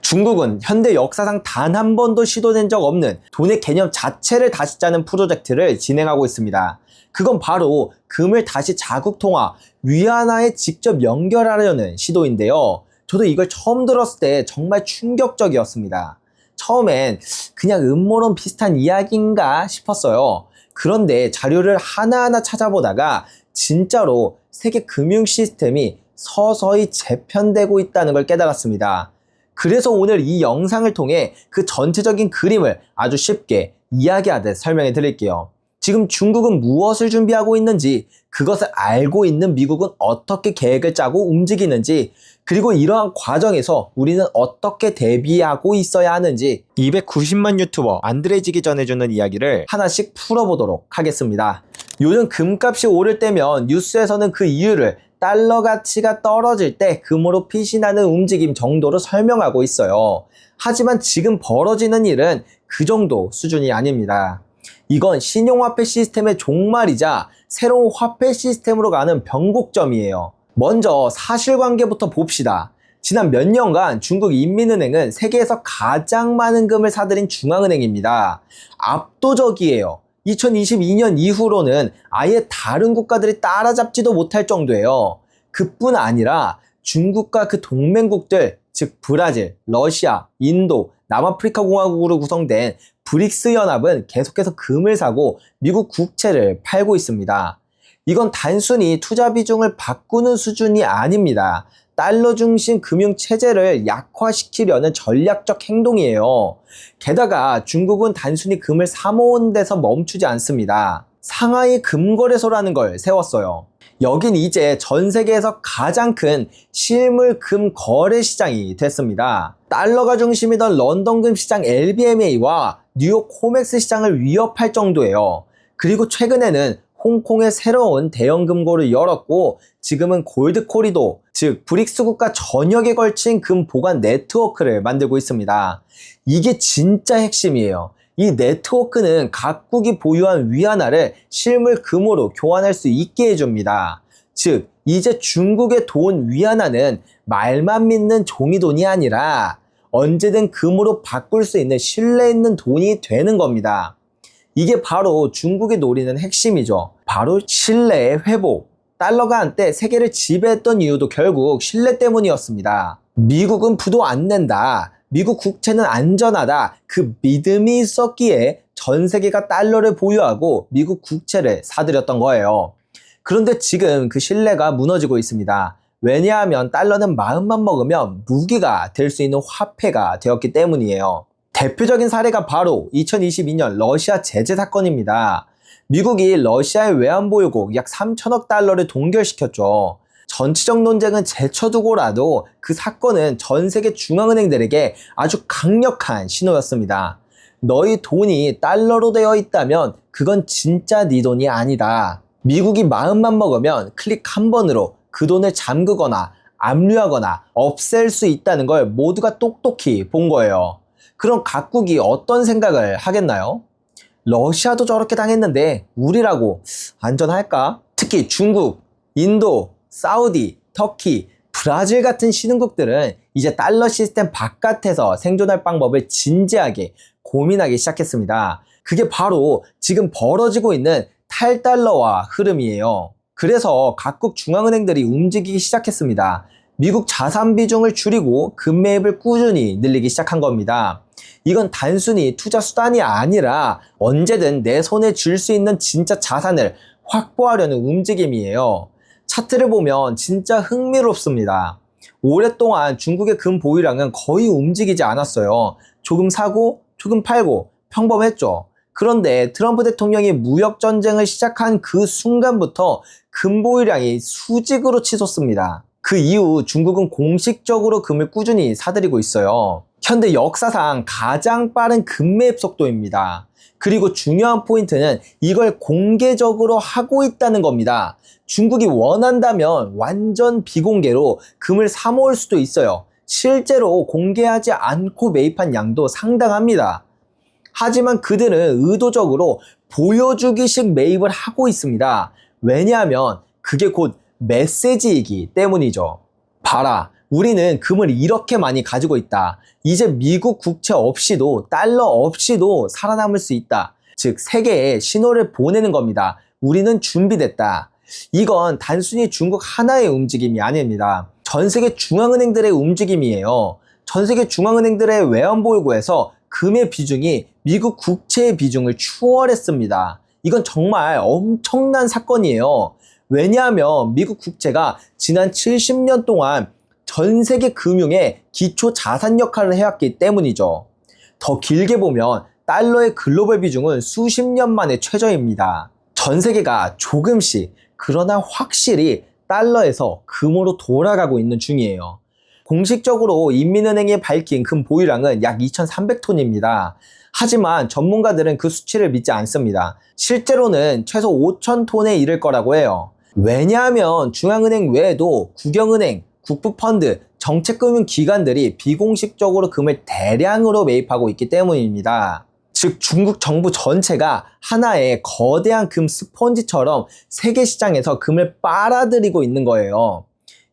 중국은 현대 역사상 단 한 번도 시도된 적 없는 돈의 개념 자체를 다시 짜는 프로젝트를 진행하고 있습니다. 그건 바로 금을 다시 자국통화, 위안화에 직접 연결하려는 시도인데요. 저도 이걸 처음 들었을 때 정말 충격적이었습니다. 처음엔 그냥 음모론 비슷한 이야기인가 싶었어요. 그런데 자료를 하나하나 찾아보다가 진짜로 세계 금융 시스템이 서서히 재편되고 있다는 걸 깨달았습니다. 그래서 오늘 이 영상을 통해 그 전체적인 그림을 아주 쉽게 이야기하듯 설명해 드릴게요. 지금 중국은 무엇을 준비하고 있는지, 그것을 알고 있는 미국은 어떻게 계획을 짜고 움직이는지, 그리고 이러한 과정에서 우리는 어떻게 대비하고 있어야 하는지 290만 유튜버 안드레직이 전해주는 이야기를 하나씩 풀어보도록 하겠습니다. 요즘 금값이 오를 때면 뉴스에서는 그 이유를 달러 가치가 떨어질 때 금으로 피신하는 움직임 정도로 설명하고 있어요. 하지만 지금 벌어지는 일은 그 정도 수준이 아닙니다. 이건 신용화폐 시스템의 종말이자 새로운 화폐 시스템으로 가는 변곡점이에요. 먼저 사실관계부터 봅시다. 지난 몇 년간 중국 인민은행은 세계에서 가장 많은 금을 사들인 중앙은행입니다. 압도적이에요. 2022년 이후로는 아예 다른 국가들이 따라잡지도 못할 정도예요. 그뿐 아니라 중국과 그 동맹국들, 즉 브라질, 러시아, 인도, 남아프리카 공화국으로 구성된 브릭스 연합은 계속해서 금을 사고 미국 국채를 팔고 있습니다. 이건 단순히 투자 비중을 바꾸는 수준이 아닙니다. 달러 중심 금융 체제를 약화시키려는 전략적 행동이에요. 게다가 중국은 단순히 금을 사모으는 데서 멈추지 않습니다. 상하이 금거래소라는 걸 세웠어요. 여긴 이제 전 세계에서 가장 큰 실물 금 거래 시장이 됐습니다. 달러가 중심이던 런던 금 시장 LBMA와 뉴욕 코맥스 시장을 위협할 정도예요. 그리고 최근에는 홍콩에 새로운 대형 금고를 열었고 지금은 골드 코리도, 즉 브릭스 국가 전역에 걸친 금 보관 네트워크를 만들고 있습니다. 이게 진짜 핵심이에요. 이 네트워크는 각국이 보유한 위안화를 실물 금으로 교환할 수 있게 해줍니다. 즉 이제 중국의 돈 위안화는 말만 믿는 종이돈이 아니라 언제든 금으로 바꿀 수 있는 신뢰 있는 돈이 되는 겁니다. 이게 바로 중국이 노리는 핵심이죠. 바로 신뢰의 회복. 달러가 한때 세계를 지배했던 이유도 결국 신뢰 때문이었습니다. 미국은 부도 안 낸다. 미국 국채는 안전하다. 그 믿음이 있었기에 전 세계가 달러를 보유하고 미국 국채를 사들였던 거예요. 그런데 지금 그 신뢰가 무너지고 있습니다. 왜냐하면 달러는 마음만 먹으면 무기가 될 수 있는 화폐가 되었기 때문이에요. 대표적인 사례가 바로 2022년 러시아 제재 사건입니다. 미국이 러시아의 외환보유국 약 3천억 달러를 동결시켰죠. 정치적 논쟁은 제쳐두고라도 그 사건은 전 세계 중앙은행들에게 아주 강력한 신호였습니다. 너희 돈이 달러로 되어 있다면 그건 진짜 네 돈이 아니다. 미국이 마음만 먹으면 클릭 한 번으로 그 돈을 잠그거나 압류하거나 없앨 수 있다는 걸 모두가 똑똑히 본 거예요. 그럼 각국이 어떤 생각을 하겠나요? 러시아도 저렇게 당했는데 우리라고 안전할까? 특히 중국, 인도, 사우디, 터키, 브라질 같은 신흥국들은 이제 달러 시스템 바깥에서 생존할 방법을 진지하게 고민하기 시작했습니다. 그게 바로 지금 벌어지고 있는 탈달러화 흐름이에요. 그래서 각국 중앙은행들이 움직이기 시작했습니다. 미국 자산 비중을 줄이고 금 매입을 꾸준히 늘리기 시작한 겁니다. 이건 단순히 투자 수단이 아니라 언제든 내 손에 쥘 수 있는 진짜 자산을 확보하려는 움직임이에요. 차트를 보면 진짜 흥미롭습니다. 오랫동안 중국의 금 보유량은 거의 움직이지 않았어요. 조금 사고 조금 팔고 평범했죠. 그런데 트럼프 대통령이 무역 전쟁을 시작한 그 순간부터 금 보유량이 수직으로 치솟습니다. 그 이후 중국은 공식적으로 금을 꾸준히 사들이고 있어요. 현대 역사상 가장 빠른 금 매입 속도입니다. 그리고 중요한 포인트는 이걸 공개적으로 하고 있다는 겁니다. 중국이 원한다면 완전 비공개로 금을 사모을 수도 있어요. 실제로 공개하지 않고 매입한 양도 상당합니다. 하지만 그들은 의도적으로 보여주기식 매입을 하고 있습니다. 왜냐하면 그게 곧 메시지이기 때문이죠. 봐라, 우리는 금을 이렇게 많이 가지고 있다. 이제 미국 국채 없이도 달러 없이도 살아남을 수 있다. 즉 세계에 신호를 보내는 겁니다. 우리는 준비됐다. 이건 단순히 중국 하나의 움직임이 아닙니다. 전 세계 중앙은행들의 움직임이에요. 전 세계 중앙은행들의 외환보유고에서 금의 비중이 미국 국채의 비중을 추월했습니다. 이건 정말 엄청난 사건이에요. 왜냐하면 미국 국채가 지난 70년 동안 전 세계 금융의 기초 자산 역할을 해왔기 때문이죠. 더 길게 보면 달러의 글로벌 비중은 수십 년 만에 최저입니다. 전 세계가 조금씩 그러나 확실히 달러에서 금으로 돌아가고 있는 중이에요. 공식적으로 인민은행이 밝힌 금 보유량은 약 2,300톤입니다. 하지만 전문가들은 그 수치를 믿지 않습니다. 실제로는 최소 5,000톤에 이를 거라고 해요. 왜냐하면 중앙은행 외에도 국영은행, 국부펀드, 정책금융기관들이 비공식적으로 금을 대량으로 매입하고 있기 때문입니다. 즉 중국 정부 전체가 하나의 거대한 금 스펀지처럼 세계 시장에서 금을 빨아들이고 있는 거예요.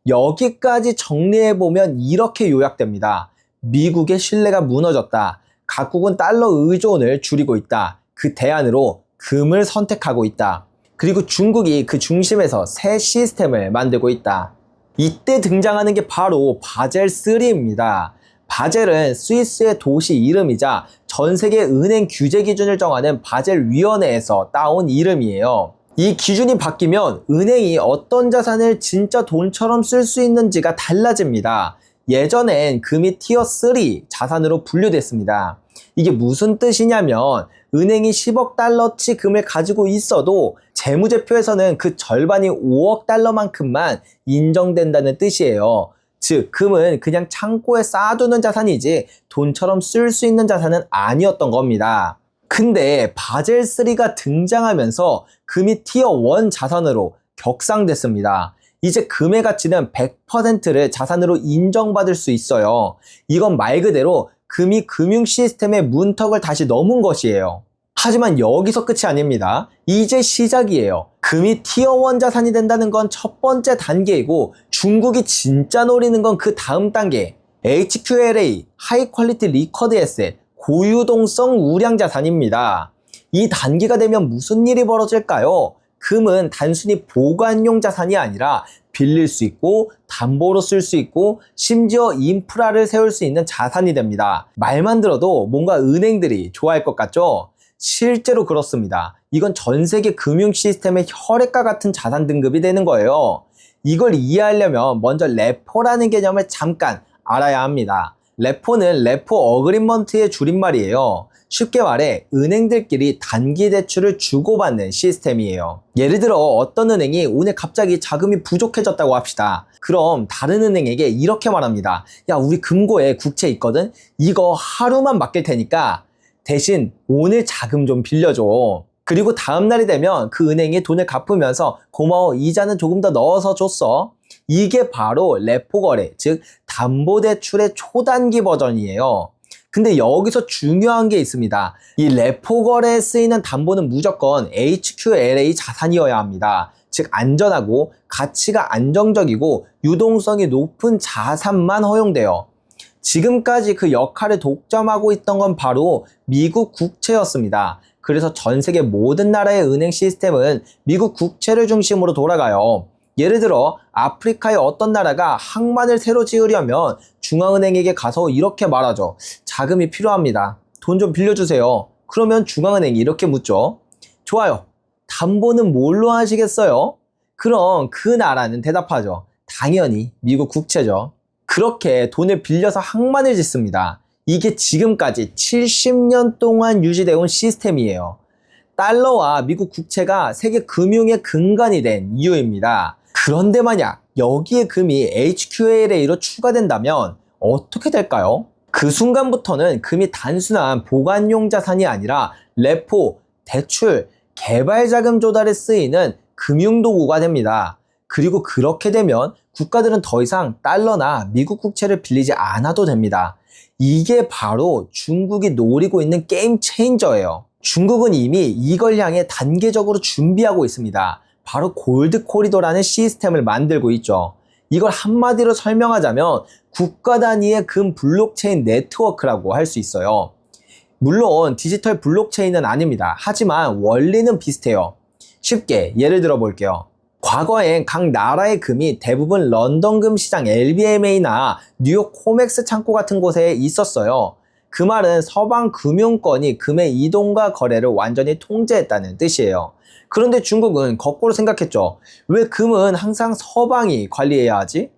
여기까지 정리해보면 이렇게 요약됩니다. 미국의 신뢰가 무너졌다. 각국은 달러 의존을 줄이고 있다. 그 대안으로 금을 선택하고 있다. 그리고 중국이 그 중심에서 새 시스템을 만들고 있다. 이때 등장하는 게 바로 바젤3입니다. 바젤은 스위스의 도시 이름이자 전 세계 은행 규제 기준을 정하는 바젤위원회에서 따온 이름이에요. 이 기준이 바뀌면 은행이 어떤 자산을 진짜 돈처럼 쓸 수 있는지가 달라집니다. 예전엔 금이 티어 3 자산으로 분류됐습니다. 이게 무슨 뜻이냐면 은행이 10억 달러치 금을 가지고 있어도 재무제표에서는 그 절반이 5억 달러만큼만 인정된다는 뜻이에요. 즉 금은 그냥 창고에 쌓아두는 자산이지 돈처럼 쓸 수 있는 자산은 아니었던 겁니다. 근데 바젤3가 등장하면서 금이 티어 1 자산으로 격상됐습니다. 이제 금의 가치는 100%를 자산으로 인정받을 수 있어요. 이건 말 그대로 금이 금융 시스템의 문턱을 다시 넘은 것이에요. 하지만 여기서 끝이 아닙니다. 이제 시작이에요. 금이 티어 1 자산이 된다는 건 첫 번째 단계이고 중국이 진짜 노리는 건 그 다음 단계 HQLA, 하이 퀄리티 리커드 에셋, 고유동성 우량 자산입니다. 이 단계가 되면 무슨 일이 벌어질까요? 금은 단순히 보관용 자산이 아니라 빌릴 수 있고 담보로 쓸 수 있고 심지어 인프라를 세울 수 있는 자산이 됩니다. 말만 들어도 뭔가 은행들이 좋아할 것 같죠? 실제로 그렇습니다. 이건 전 세계 금융 시스템의 혈액과 같은 자산 등급이 되는 거예요. 이걸 이해하려면 먼저 레포라는 개념을 잠깐 알아야 합니다. 레포는 레포 어그리먼트의 줄임말이에요. 쉽게 말해 은행들끼리 단기 대출을 주고받는 시스템이에요. 예를 들어 어떤 은행이 오늘 갑자기 자금이 부족해졌다고 합시다. 그럼 다른 은행에게 이렇게 말합니다. 야, 우리 금고에 국채 있거든? 이거 하루만 맡길 테니까 대신 오늘 자금 좀 빌려줘. 그리고 다음날이 되면 그 은행이 돈을 갚으면서 고마워, 이자는 조금 더 넣어서 줬어. 이게 바로 레포 거래, 즉 담보대출의 초단기 버전이에요. 근데 여기서 중요한 게 있습니다. 이 레포 거래에 쓰이는 담보는 무조건 HQLA 자산이어야 합니다. 즉 안전하고 가치가 안정적이고 유동성이 높은 자산만 허용돼요. 지금까지 그 역할을 독점하고 있던 건 바로 미국 국채였습니다. 그래서 전 세계 모든 나라의 은행 시스템은 미국 국채를 중심으로 돌아가요. 예를 들어 아프리카의 어떤 나라가 항만을 새로 지으려면 중앙은행에게 가서 이렇게 말하죠. 자금이 필요합니다. 돈 좀 빌려주세요. 그러면 중앙은행이 이렇게 묻죠. 좋아요. 담보는 뭘로 하시겠어요? 그럼 그 나라는 대답하죠. 당연히 미국 국채죠. 그렇게 돈을 빌려서 항만을 짓습니다. 이게 지금까지 70년 동안 유지되어 온 시스템이에요. 달러와 미국 국채가 세계 금융의 근간이 된 이유입니다. 그런데 만약 여기에 금이 HQLA로 추가된다면 어떻게 될까요? 그 순간부터는 금이 단순한 보관용 자산이 아니라 레포, 대출, 개발자금 조달에 쓰이는 금융도구가 됩니다. 그리고 그렇게 되면 국가들은 더 이상 달러나 미국 국채를 빌리지 않아도 됩니다. 이게 바로 중국이 노리고 있는 게임 체인저예요. 중국은 이미 이걸 향해 단계적으로 준비하고 있습니다. 바로 골드 코리도라는 시스템을 만들고 있죠. 이걸 한마디로 설명하자면 국가 단위의 금 블록체인 네트워크라고 할 수 있어요. 물론 디지털 블록체인은 아닙니다. 하지만 원리는 비슷해요. 쉽게 예를 들어 볼게요. 과거엔 각 나라의 금이 대부분 런던 금 시장 LBMA나 뉴욕 코맥스 창고 같은 곳에 있었어요. 그 말은 서방 금융권이 금의 이동과 거래를 완전히 통제했다는 뜻이에요. 그런데 중국은 거꾸로 생각했죠. 왜 금은 항상 서방이 관리해야 하지?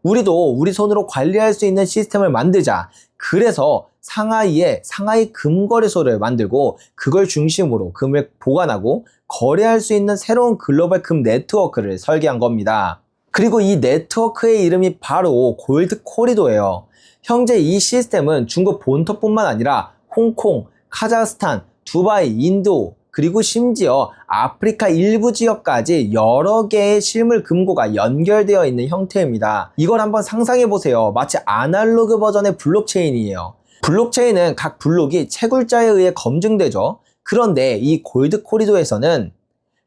우리도 우리 손으로 관리할 수 있는 시스템을 만들자. 그래서 상하이에 상하이 금거래소를 만들고 그걸 중심으로 금을 보관하고 거래할 수 있는 새로운 글로벌 금 네트워크를 설계한 겁니다. 그리고 이 네트워크의 이름이 바로 골드 코리도예요. 현재 이 시스템은 중국 본토뿐만 아니라 홍콩, 카자흐스탄, 두바이, 인도, 그리고 심지어 아프리카 일부 지역까지 여러 개의 실물 금고가 연결되어 있는 형태입니다. 이걸 한번 상상해 보세요. 마치 아날로그 버전의 블록체인이에요. 블록체인은 각 블록이 채굴자에 의해 검증되죠. 그런데 이 골드 코리도에서는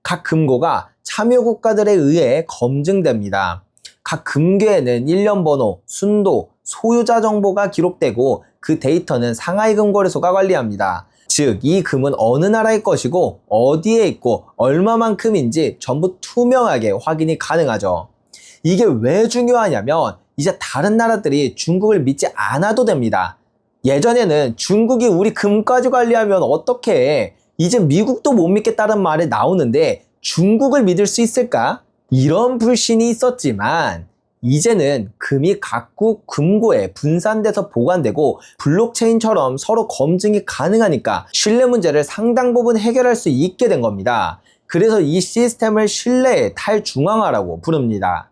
각 금고가 참여 국가들에 의해 검증됩니다. 각 금괴에는 일련 번호, 순도, 소유자 정보가 기록되고 그 데이터는 상하이 금거래소가 관리합니다. 즉, 이 금은 어느 나라의 것이고 어디에 있고 얼마만큼인지 전부 투명하게 확인이 가능하죠. 이게 왜 중요하냐면 이제 다른 나라들이 중국을 믿지 않아도 됩니다. 예전에는 중국이 우리 금까지 관리하면 어떡해? 이제 미국도 못 믿겠다는 말이 나오는데 중국을 믿을 수 있을까? 이런 불신이 있었지만 이제는 금이 각국 금고에 분산돼서 보관되고 블록체인처럼 서로 검증이 가능하니까 신뢰 문제를 상당 부분 해결할 수 있게 된 겁니다. 그래서 이 시스템을 신뢰의 탈중앙화라고 부릅니다.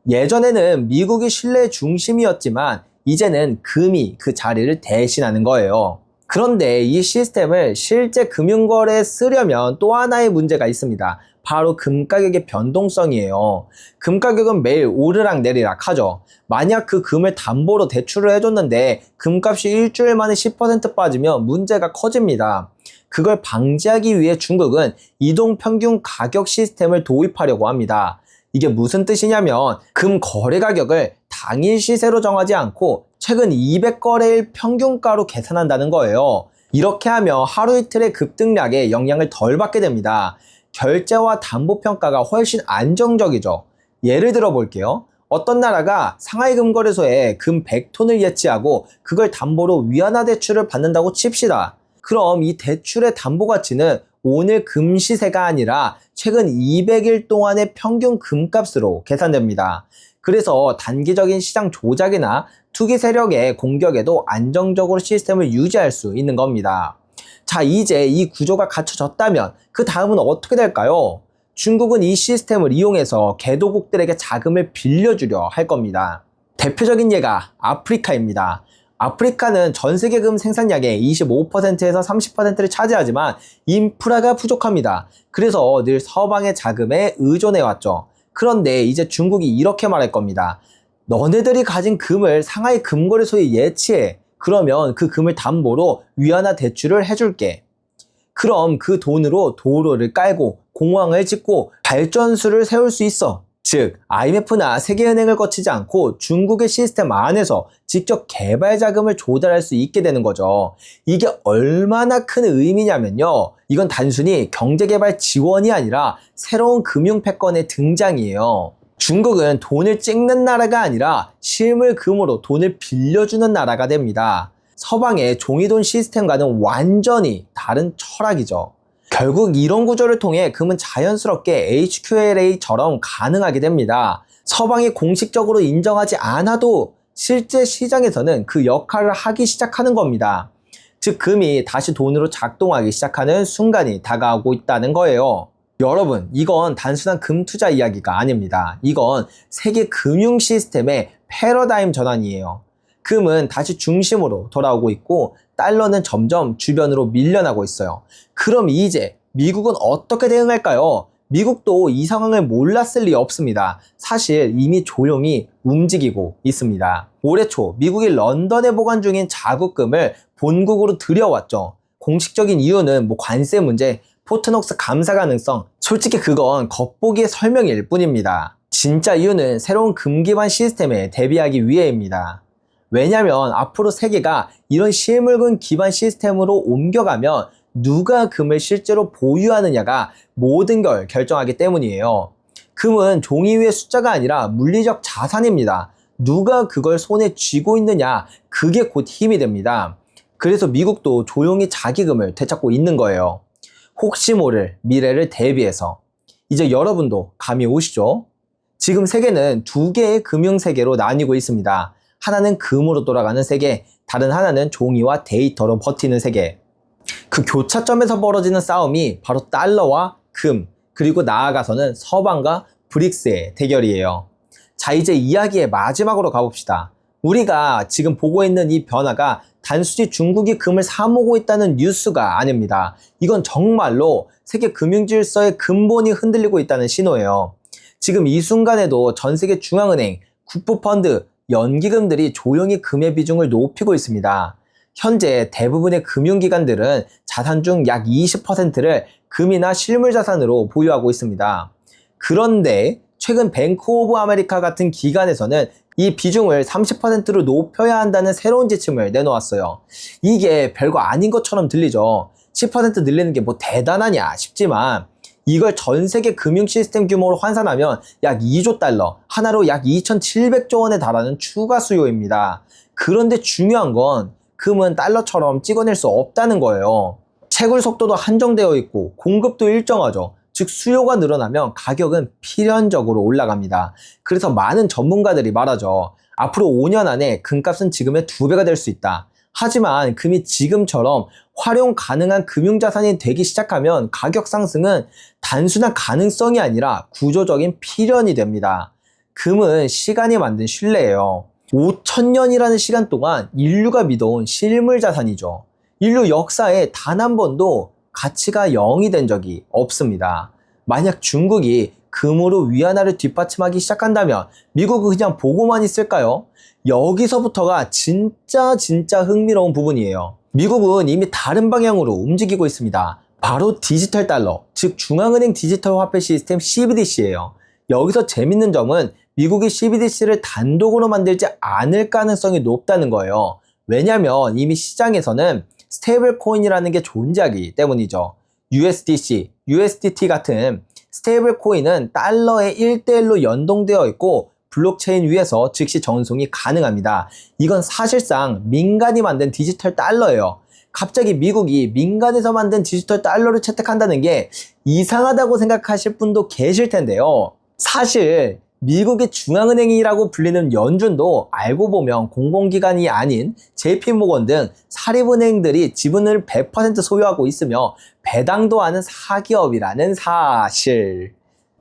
예전에는 미국이 신뢰의 중심이었지만 이제는 금이 그 자리를 대신하는 거예요. 그런데 이 시스템을 실제 금융거래에 쓰려면 또 하나의 문제가 있습니다. 바로 금 가격의 변동성이에요. 금 가격은 매일 오르락 내리락 하죠. 만약 그 금을 담보로 대출을 해줬는데 금값이 일주일 만에 10% 빠지면 문제가 커집니다. 그걸 방지하기 위해 중국은 이동평균 가격 시스템을 도입하려고 합니다. 이게 무슨 뜻이냐면 금 거래 가격을 당일 시세로 정하지 않고 최근 200거래일 평균가로 계산한다는 거예요. 이렇게 하면 하루 이틀의 급등락에 영향을 덜 받게 됩니다. 결제와 담보 평가가 훨씬 안정적이죠. 예를 들어 볼게요. 어떤 나라가 상하이 금거래소에 금 100톤을 예치하고 그걸 담보로 위안화 대출을 받는다고 칩시다. 그럼 이 대출의 담보 가치는 오늘 금 시세가 아니라 최근 200일 동안의 평균 금값으로 계산됩니다. 그래서 단기적인 시장 조작이나 투기 세력의 공격에도 안정적으로 시스템을 유지할 수 있는 겁니다. 자, 이제 이 구조가 갖춰졌다면 그 다음은 어떻게 될까요? 중국은 이 시스템을 이용해서 개도국들에게 자금을 빌려주려 할 겁니다. 대표적인 예가 아프리카입니다. 아프리카는 전 세계 금 생산량의 25%에서 30%를 차지하지만 인프라가 부족합니다. 그래서 늘 서방의 자금에 의존해왔죠. 그런데 이제 중국이 이렇게 말할 겁니다. 너네들이 가진 금을 상하이 금거래소에 예치해. 그러면 그 금을 담보로 위안화 대출을 해줄게. 그럼 그 돈으로 도로를 깔고 공항을 짓고 발전소를 세울 수 있어. 즉, IMF나 세계은행을 거치지 않고 중국의 시스템 안에서 직접 개발 자금을 조달할 수 있게 되는 거죠. 이게 얼마나 큰 의미냐면요. 이건 단순히 경제개발 지원이 아니라 새로운 금융 패권의 등장이에요. 중국은 돈을 찍는 나라가 아니라 실물 금으로 돈을 빌려주는 나라가 됩니다. 서방의 종이돈 시스템과는 완전히 다른 철학이죠. 결국 이런 구조를 통해 금은 자연스럽게 HQLA처럼 가능하게 됩니다. 서방이 공식적으로 인정하지 않아도 실제 시장에서는 그 역할을 하기 시작하는 겁니다. 즉, 금이 다시 돈으로 작동하기 시작하는 순간이 다가오고 있다는 거예요. 여러분, 이건 단순한 금 투자 이야기가 아닙니다. 이건 세계 금융 시스템의 패러다임 전환이에요. 금은 다시 중심으로 돌아오고 있고 달러는 점점 주변으로 밀려나고 있어요. 그럼 이제 미국은 어떻게 대응할까요? 미국도 이 상황을 몰랐을 리 없습니다. 사실 이미 조용히 움직이고 있습니다. 올해 초 미국이 런던에 보관 중인 자국금을 본국으로 들여왔죠. 공식적인 이유는 관세 문제, 포트녹스 감사 가능성, 솔직히 그건 겉보기의 설명일 뿐입니다. 진짜 이유는 새로운 금 기반 시스템에 대비하기 위해입니다. 왜냐면 앞으로 세계가 이런 실물금 기반 시스템으로 옮겨가면 누가 금을 실제로 보유하느냐가 모든 걸 결정하기 때문이에요. 금은 종이 위의 숫자가 아니라 물리적 자산입니다. 누가 그걸 손에 쥐고 있느냐, 그게 곧 힘이 됩니다. 그래서 미국도 조용히 자기 금을 되찾고 있는 거예요. 혹시 모를 미래를 대비해서. 이제 여러분도 감이 오시죠? 지금 세계는 두 개의 금융세계로 나뉘고 있습니다. 하나는 금으로 돌아가는 세계, 다른 하나는 종이와 데이터로 버티는 세계. 그 교차점에서 벌어지는 싸움이 바로 달러와 금, 그리고 나아가서는 서방과 브릭스의 대결이에요. 자, 이제 이야기의 마지막으로 가봅시다. 우리가 지금 보고 있는 이 변화가 단순히 중국이 금을 사모고 있다는 뉴스가 아닙니다. 이건 정말로 세계 금융질서의 근본이 흔들리고 있다는 신호예요. 지금 이 순간에도 전 세계 중앙은행, 국부펀드, 연기금들이 조용히 금의 비중을 높이고 있습니다. 현재 대부분의 금융기관들은 자산 중 약 20%를 금이나 실물자산으로 보유하고 있습니다. 그런데 최근 뱅크 오브 아메리카 같은 기관에서는 이 비중을 30%로 높여야 한다는 새로운 지침을 내놓았어요. 이게 별거 아닌 것처럼 들리죠. 10% 늘리는 게 뭐 대단하냐 싶지만 이걸 전 세계 금융 시스템 규모로 환산하면 약 2조 달러, 하나로 약 2,700조 원에 달하는 추가 수요입니다. 그런데 중요한 건 금은 달러처럼 찍어낼 수 없다는 거예요. 채굴 속도도 한정되어 있고 공급도 일정하죠. 즉 수요가 늘어나면 가격은 필연적으로 올라갑니다. 그래서 많은 전문가들이 말하죠. 앞으로 5년 안에 금값은 지금의 2배가 될 수 있다. 하지만 금이 지금처럼 활용 가능한 금융자산이 되기 시작하면 가격 상승은 단순한 가능성이 아니라 구조적인 필연이 됩니다. 금은 시간이 만든 신뢰예요. 5,000년이라는 시간 동안 인류가 믿어온 실물자산이죠. 인류 역사에 단 한 번도 가치가 0이 된 적이 없습니다. 만약 중국이 금으로 위안화를 뒷받침하기 시작한다면 미국은 그냥 보고만 있을까요? 여기서부터가 진짜 흥미로운 부분이에요. 미국은 이미 다른 방향으로 움직이고 있습니다. 바로 디지털 달러, 즉 중앙은행 디지털 화폐 시스템 CBDC예요. 여기서 재밌는 점은 미국이 CBDC를 단독으로 만들지 않을 가능성이 높다는 거예요. 왜냐면 이미 시장에서는 스테이블 코인이라는 게 존재하기 때문이죠. USDC, USDT 같은 스테이블 코인은 달러에 1대1로 연동되어 있고 블록체인 위에서 즉시 전송이 가능합니다. 이건 사실상 민간이 만든 디지털 달러예요. 갑자기 미국이 민간에서 만든 디지털 달러를 채택한다는 게 이상하다고 생각하실 분도 계실 텐데요. 사실 미국의 중앙은행이라고 불리는 연준도 알고 보면 공공기관이 아닌 JP모건 등 사립은행들이 지분을 100% 소유하고 있으며 배당도 하는 사기업이라는 사실.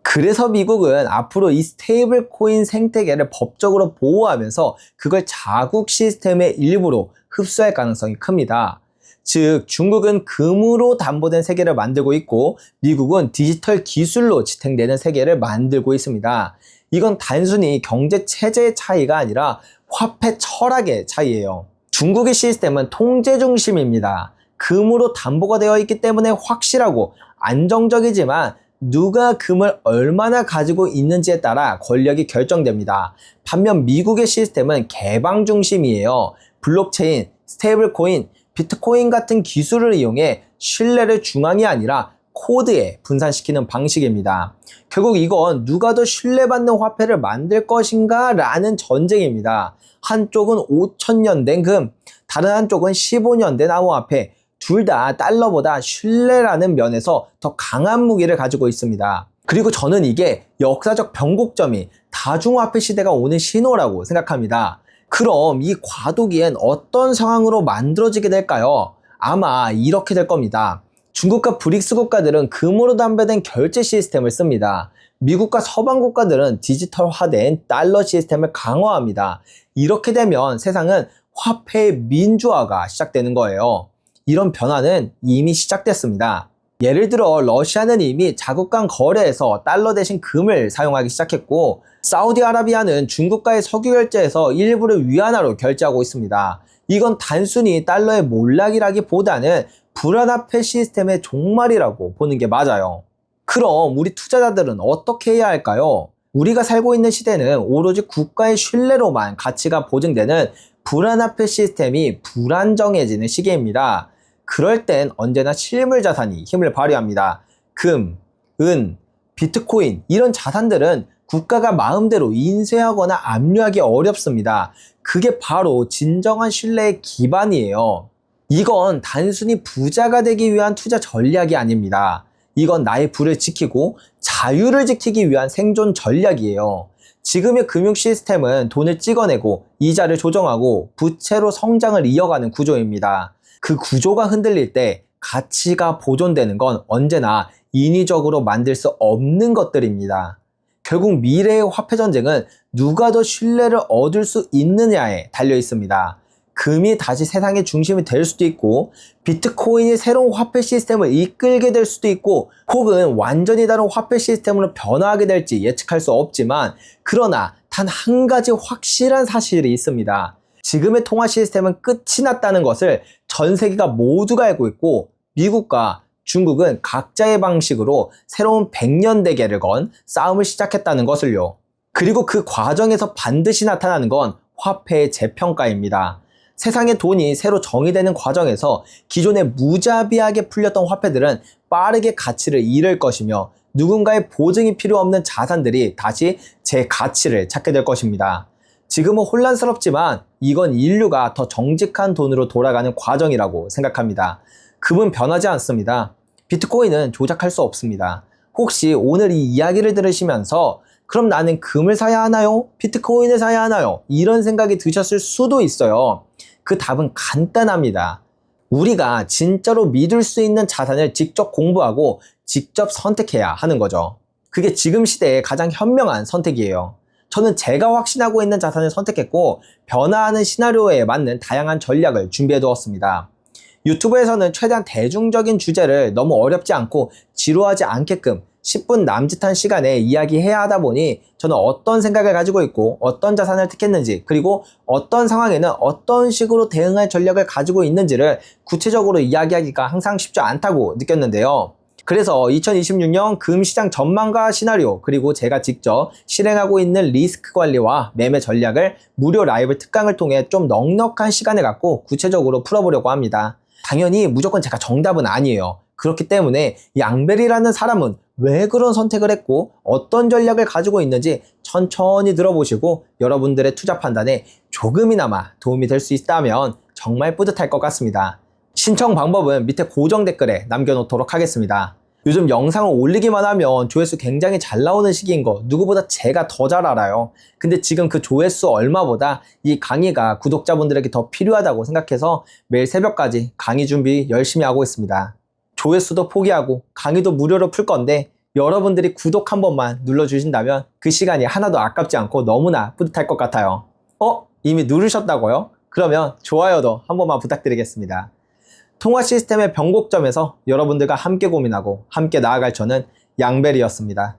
그래서 미국은 앞으로 이 스테이블 코인 생태계를 법적으로 보호하면서 그걸 자국 시스템의 일부로 흡수할 가능성이 큽니다. 즉 중국은 금으로 담보된 세계를 만들고 있고 미국은 디지털 기술로 지탱되는 세계를 만들고 있습니다. 이건 단순히 경제 체제의 차이가 아니라 화폐 철학의 차이예요. 중국의 시스템은 통제 중심입니다. 금으로 담보가 되어 있기 때문에 확실하고 안정적이지만 누가 금을 얼마나 가지고 있는지에 따라 권력이 결정됩니다. 반면 미국의 시스템은 개방 중심이에요. 블록체인, 스테이블 코인, 비트코인 같은 기술을 이용해 신뢰를 중앙이 아니라 코드에 분산시키는 방식입니다. 결국 이건 누가 더 신뢰받는 화폐를 만들 것인가 라는 전쟁입니다. 한쪽은 5,000년 된 금, 다른 한쪽은 15년 된 암호화폐, 둘 다 달러보다 신뢰라는 면에서 더 강한 무기를 가지고 있습니다. 그리고 저는 이게 역사적 변곡점이 다중화폐 시대가 오는 신호라고 생각합니다. 그럼 이 과도기엔 어떤 상황으로 만들어지게 될까요? 아마 이렇게 될 겁니다. 중국과 브릭스 국가들은 금으로 담배된 결제 시스템을 씁니다. 미국과 서방 국가들은 디지털화된 달러 시스템을 강화합니다. 이렇게 되면 세상은 화폐의 민주화가 시작되는 거예요. 이런 변화는 이미 시작됐습니다. 예를 들어 러시아는 이미 자국 간 거래에서 달러 대신 금을 사용하기 시작했고 사우디아라비아는 중국과의 석유 결제에서 일부를 위안화로 결제하고 있습니다. 이건 단순히 달러의 몰락이라기보다는 불안화폐 시스템의 종말이라고 보는 게 맞아요. 그럼 우리 투자자들은 어떻게 해야 할까요? 우리가 살고 있는 시대는 오로지 국가의 신뢰로만 가치가 보증되는 불안화폐 시스템이 불안정해지는 시기입니다. 그럴 땐 언제나 실물 자산이 힘을 발휘합니다. 금, 은, 비트코인 이런 자산들은 국가가 마음대로 인쇄하거나 압류하기 어렵습니다. 그게 바로 진정한 신뢰의 기반이에요. 이건 단순히 부자가 되기 위한 투자 전략이 아닙니다. 이건 나의 부를 지키고 자유를 지키기 위한 생존 전략이에요. 지금의 금융 시스템은 돈을 찍어내고 이자를 조정하고 부채로 성장을 이어가는 구조입니다. 그 구조가 흔들릴 때 가치가 보존되는 건 언제나 인위적으로 만들 수 없는 것들입니다. 결국 미래의 화폐 전쟁은 누가 더 신뢰를 얻을 수 있느냐에 달려 있습니다. 금이 다시 세상의 중심이 될 수도 있고 비트코인이 새로운 화폐 시스템을 이끌게 될 수도 있고 혹은 완전히 다른 화폐 시스템으로 변화하게 될지 예측할 수 없지만 그러나 단 한 가지 확실한 사실이 있습니다. 지금의 통화 시스템은 끝이 났다는 것을 전 세계가 모두가 알고 있고 미국과 중국은 각자의 방식으로 새로운 100년 대계를 건 싸움을 시작했다는 것을요. 그리고 그 과정에서 반드시 나타나는 건 화폐의 재평가입니다. 세상의 돈이 새로 정의되는 과정에서 기존에 무자비하게 풀렸던 화폐들은 빠르게 가치를 잃을 것이며 누군가의 보증이 필요 없는 자산들이 다시 제 가치를 찾게 될 것입니다. 지금은 혼란스럽지만 이건 인류가 더 정직한 돈으로 돌아가는 과정이라고 생각합니다. 금은 변하지 않습니다. 비트코인은 조작할 수 없습니다. 혹시 오늘 이 이야기를 들으시면서 그럼 나는 금을 사야 하나요? 비트코인을 사야 하나요? 이런 생각이 드셨을 수도 있어요. 그 답은 간단합니다. 우리가 진짜로 믿을 수 있는 자산을 직접 공부하고 직접 선택해야 하는 거죠. 그게 지금 시대의 가장 현명한 선택이에요. 저는 제가 확신하고 있는 자산을 선택했고 변화하는 시나리오에 맞는 다양한 전략을 준비해 두었습니다. 유튜브에서는 최대한 대중적인 주제를 너무 어렵지 않고 지루하지 않게끔 10분 남짓한 시간에 이야기해야 하다 보니 저는 어떤 생각을 가지고 있고 어떤 자산을 택했는지 그리고 어떤 상황에는 어떤 식으로 대응할 전략을 가지고 있는지를 구체적으로 이야기하기가 항상 쉽지 않다고 느꼈는데요. 그래서 2026년 금시장 전망과 시나리오 그리고 제가 직접 실행하고 있는 리스크 관리와 매매 전략을 무료 라이브 특강을 통해 좀 넉넉한 시간을 갖고 구체적으로 풀어보려고 합니다. 당연히 무조건 제가 정답은 아니에요. 그렇기 때문에 양벨이라는 사람은 왜 그런 선택을 했고 어떤 전략을 가지고 있는지 천천히 들어보시고 여러분들의 투자 판단에 조금이나마 도움이 될 수 있다면 정말 뿌듯할 것 같습니다. 신청 방법은 밑에 고정 댓글에 남겨놓도록 하겠습니다. 요즘 영상을 올리기만 하면 조회수 굉장히 잘 나오는 시기인 거 누구보다 제가 더 잘 알아요. 근데 지금 그 조회수 얼마보다 이 강의가 구독자분들에게 더 필요하다고 생각해서 매일 새벽까지 강의 준비 열심히 하고 있습니다. 조회수도 포기하고 강의도 무료로 풀 건데 여러분들이 구독 한 번만 눌러주신다면 그 시간이 하나도 아깝지 않고 너무나 뿌듯할 것 같아요. 이미 누르셨다고요? 그러면 좋아요도 한 번만 부탁드리겠습니다. 통화 시스템의 변곡점에서 여러분들과 함께 고민하고 함께 나아갈 저는 양벨이었습니다.